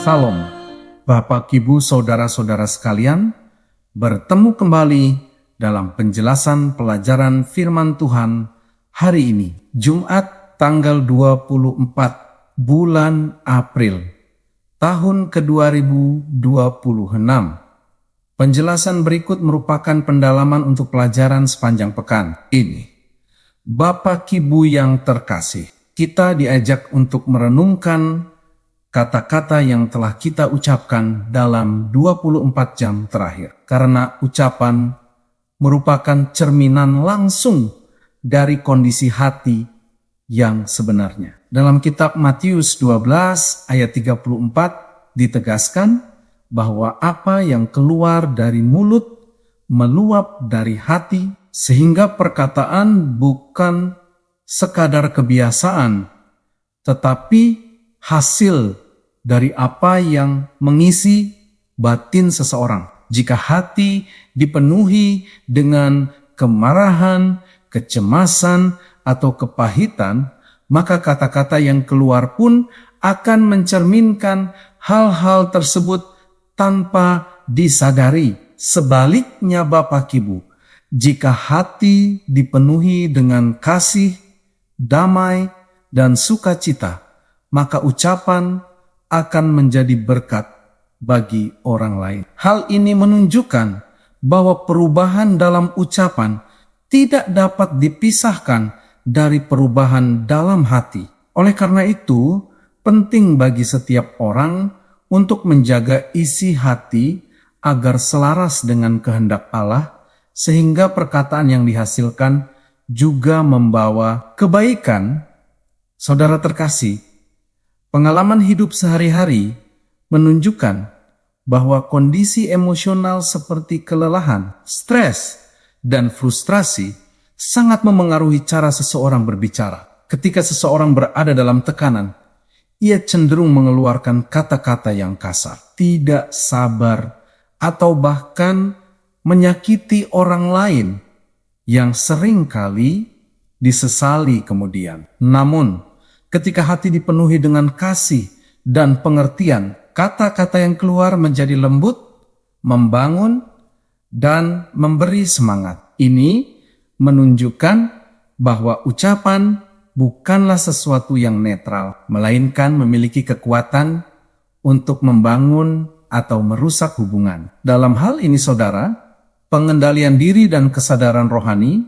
Salam, Bapak, Ibu, Saudara-saudara sekalian, bertemu kembali dalam penjelasan pelajaran firman Tuhan hari ini, Jumat tanggal 24 bulan April, tahun ke-2026. Penjelasan berikut merupakan pendalaman untuk pelajaran sepanjang pekan ini. Bapak, Ibu yang terkasih, kita diajak untuk merenungkan kata-kata yang telah kita ucapkan dalam 24 jam terakhir. Karena ucapan merupakan cerminan langsung dari kondisi hati yang sebenarnya. Dalam kitab Matius 12 ayat 34 ditegaskan bahwa apa yang keluar dari mulut meluap dari hati, sehingga perkataan bukan sekadar kebiasaan, tetapi hasil dari apa yang mengisi batin seseorang. Jika hati dipenuhi dengan kemarahan, kecemasan, atau kepahitan, maka kata-kata yang keluar pun akan mencerminkan hal-hal tersebut tanpa disadari. Sebaliknya Bapak Ibu, jika hati dipenuhi dengan kasih, damai, dan sukacita, maka ucapan akan menjadi berkat bagi orang lain. Hal ini menunjukkan bahwa perubahan dalam ucapan tidak dapat dipisahkan dari perubahan dalam hati. Oleh karena itu, penting bagi setiap orang untuk menjaga isi hati agar selaras dengan kehendak Allah, sehingga perkataan yang dihasilkan juga membawa kebaikan. Saudara terkasih, pengalaman hidup sehari-hari menunjukkan bahwa kondisi emosional seperti kelelahan, stres, dan frustrasi sangat memengaruhi cara seseorang berbicara. Ketika seseorang berada dalam tekanan, ia cenderung mengeluarkan kata-kata yang kasar, tidak sabar, atau bahkan menyakiti orang lain yang sering kali disesali kemudian. Namun, ketika hati dipenuhi dengan kasih dan pengertian, kata-kata yang keluar menjadi lembut, membangun, dan memberi semangat. Ini menunjukkan bahwa ucapan bukanlah sesuatu yang netral, melainkan memiliki kekuatan untuk membangun atau merusak hubungan. Dalam hal ini, saudara, pengendalian diri dan kesadaran rohani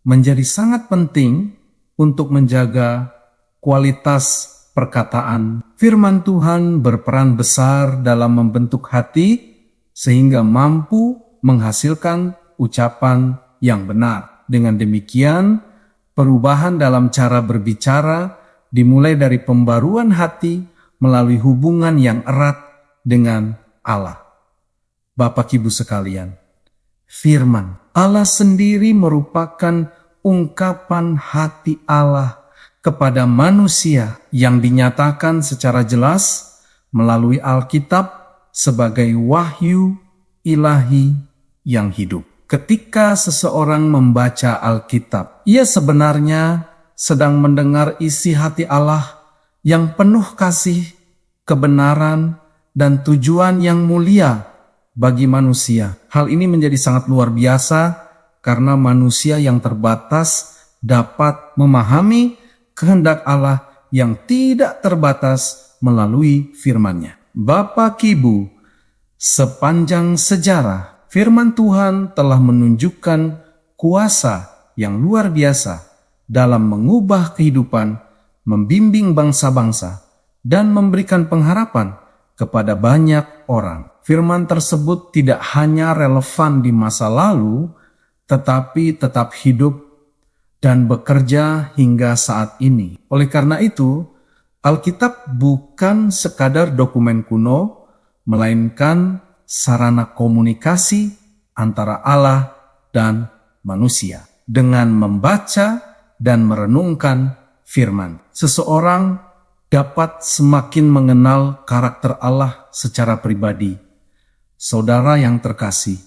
menjadi sangat penting untuk menjaga kualitas perkataan. Firman Tuhan berperan besar dalam membentuk hati sehingga mampu menghasilkan ucapan yang benar. Dengan demikian, perubahan dalam cara berbicara dimulai dari pembaruan hati melalui hubungan yang erat dengan Allah. Bapak Ibu sekalian, firman Allah sendiri merupakan ungkapan hati Allah kepada manusia yang dinyatakan secara jelas melalui Alkitab sebagai wahyu ilahi yang hidup. Ketika seseorang membaca Alkitab, ia sebenarnya sedang mendengar isi hati Allah yang penuh kasih, kebenaran, dan tujuan yang mulia bagi manusia. Hal ini menjadi sangat luar biasa karena manusia yang terbatas dapat memahami kehendak Allah yang tidak terbatas melalui firman-Nya. Bapak, Ibu, sepanjang sejarah, firman Tuhan telah menunjukkan kuasa yang luar biasa dalam mengubah kehidupan, membimbing bangsa-bangsa, dan memberikan pengharapan kepada banyak orang. Firman tersebut tidak hanya relevan di masa lalu, tetapi tetap hidup dan bekerja hingga saat ini. Oleh karena itu, Alkitab bukan sekadar dokumen kuno, melainkan sarana komunikasi antara Allah dan manusia. Dengan membaca dan merenungkan firman, seseorang dapat semakin mengenal karakter Allah secara pribadi. Saudara yang terkasih,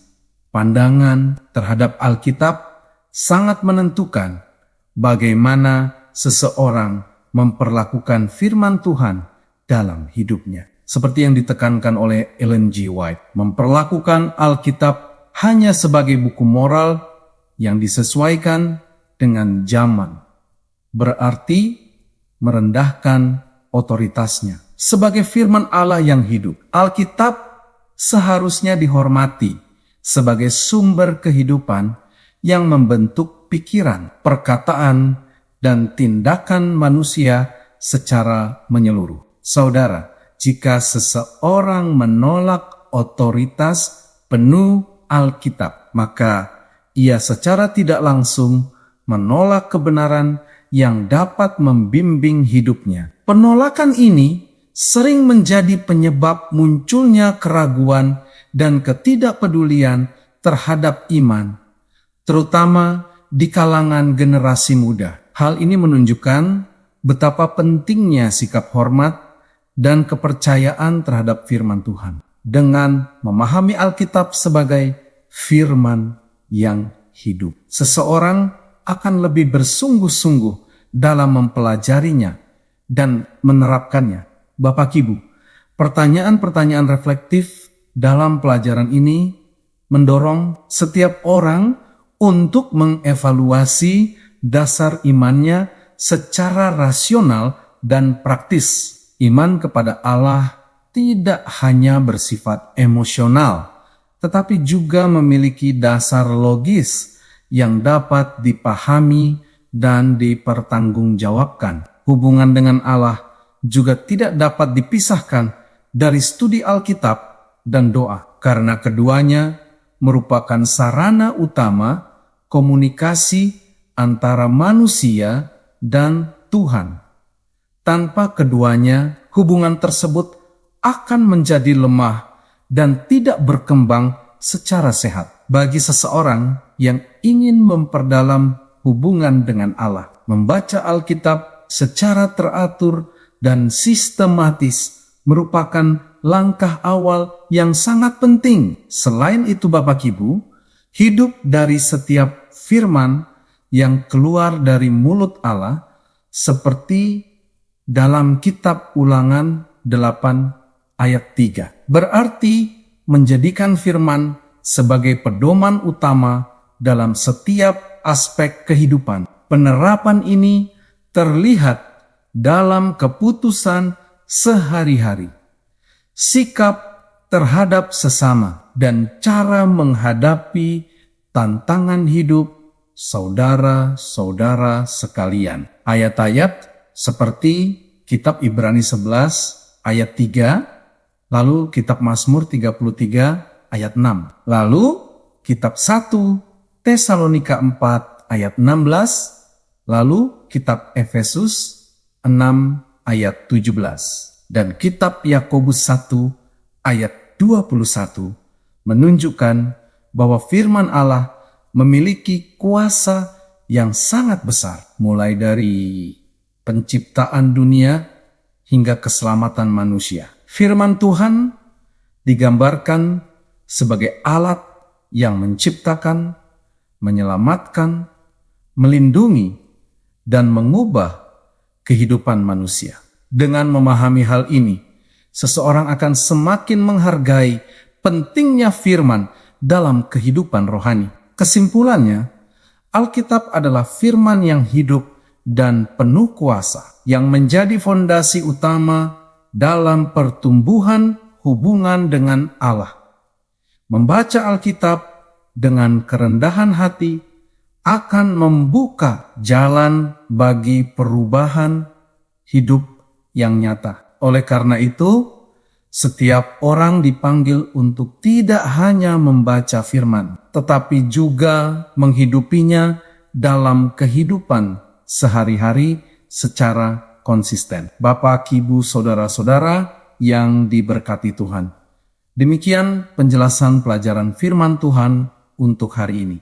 pandangan terhadap Alkitab sangat menentukan bagaimana seseorang memperlakukan firman Tuhan dalam hidupnya. seperti yang ditekankan oleh Ellen G. White, memperlakukan Alkitab hanya sebagai buku moral yang disesuaikan dengan zaman, berarti merendahkan otoritasnya. Sebagai firman Allah yang hidup, Alkitab seharusnya dihormati sebagai sumber kehidupan yang membentuk pikiran, perkataan, dan tindakan manusia secara menyeluruh. Saudara, jika seseorang menolak otoritas penuh Alkitab, maka ia secara tidak langsung menolak kebenaran yang dapat membimbing hidupnya. Penolakan ini sering menjadi penyebab munculnya keraguan dan ketidakpedulian terhadap iman, terutama di kalangan generasi muda. Hal ini menunjukkan betapa pentingnya sikap hormat dan kepercayaan terhadap firman Tuhan. Dengan memahami Alkitab sebagai firman yang hidup, seseorang akan lebih bersungguh-sungguh dalam mempelajarinya dan menerapkannya. Bapak Ibu, pertanyaan-pertanyaan reflektif dalam pelajaran ini mendorong setiap orang untuk mengevaluasi dasar imannya secara rasional dan praktis. Iman kepada Allah tidak hanya bersifat emosional, tetapi juga memiliki dasar logis yang dapat dipahami dan dipertanggungjawabkan. Hubungan dengan Allah juga tidak dapat dipisahkan dari studi Alkitab dan doa, karena keduanya merupakan sarana utama komunikasi antara manusia dan Tuhan. Tanpa keduanya, hubungan tersebut akan menjadi lemah dan tidak berkembang secara sehat. Bagi seseorang yang ingin memperdalam hubungan dengan Allah, membaca Alkitab secara teratur dan sistematis merupakan langkah awal yang sangat penting. Selain itu, Bapak Ibu, hidup dari setiap firman yang keluar dari mulut Allah, seperti dalam kitab Ulangan 8 ayat 3, berarti menjadikan firman sebagai pedoman utama dalam setiap aspek kehidupan. Penerapan ini terlihat dalam keputusan sehari-hari, sikap terhadap sesama, dan cara menghadapi tantangan hidup saudara-saudara sekalian. Ayat-ayat seperti kitab Ibrani 11 ayat 3, lalu kitab Mazmur 33 ayat 6, lalu kitab 1 Tesalonika 4 ayat 16, lalu kitab Efesus 6 ayat 17, dan kitab Yakobus 1 ayat 21 menunjukkan bahwa firman Allah memiliki kuasa yang sangat besar, mulai dari penciptaan dunia hingga keselamatan manusia. Firman Tuhan digambarkan sebagai alat yang menciptakan, menyelamatkan, melindungi, dan mengubah kehidupan manusia. Dengan memahami hal ini, seseorang akan semakin menghargai pentingnya firman dalam kehidupan rohani. Kesimpulannya, Alkitab adalah firman yang hidup dan penuh kuasa yang menjadi fondasi utama dalam pertumbuhan hubungan dengan Allah. Membaca Alkitab dengan kerendahan hati akan membuka jalan bagi perubahan hidup yang nyata. Oleh karena itu, setiap orang dipanggil untuk tidak hanya membaca firman, tetapi juga menghidupinya dalam kehidupan sehari-hari secara konsisten. Bapak, Ibu, saudara-saudara yang diberkati Tuhan. Demikian penjelasan pelajaran firman Tuhan untuk hari ini.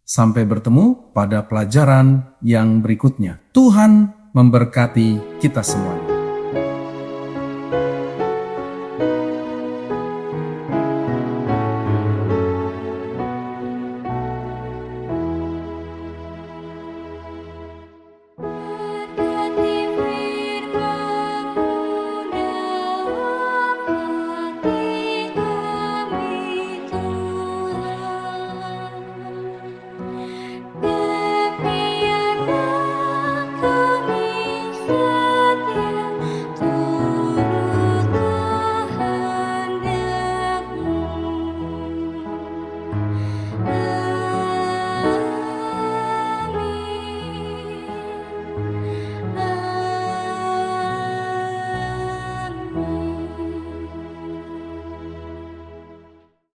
Sampai bertemu pada pelajaran yang berikutnya. Tuhan memberkati kita semua.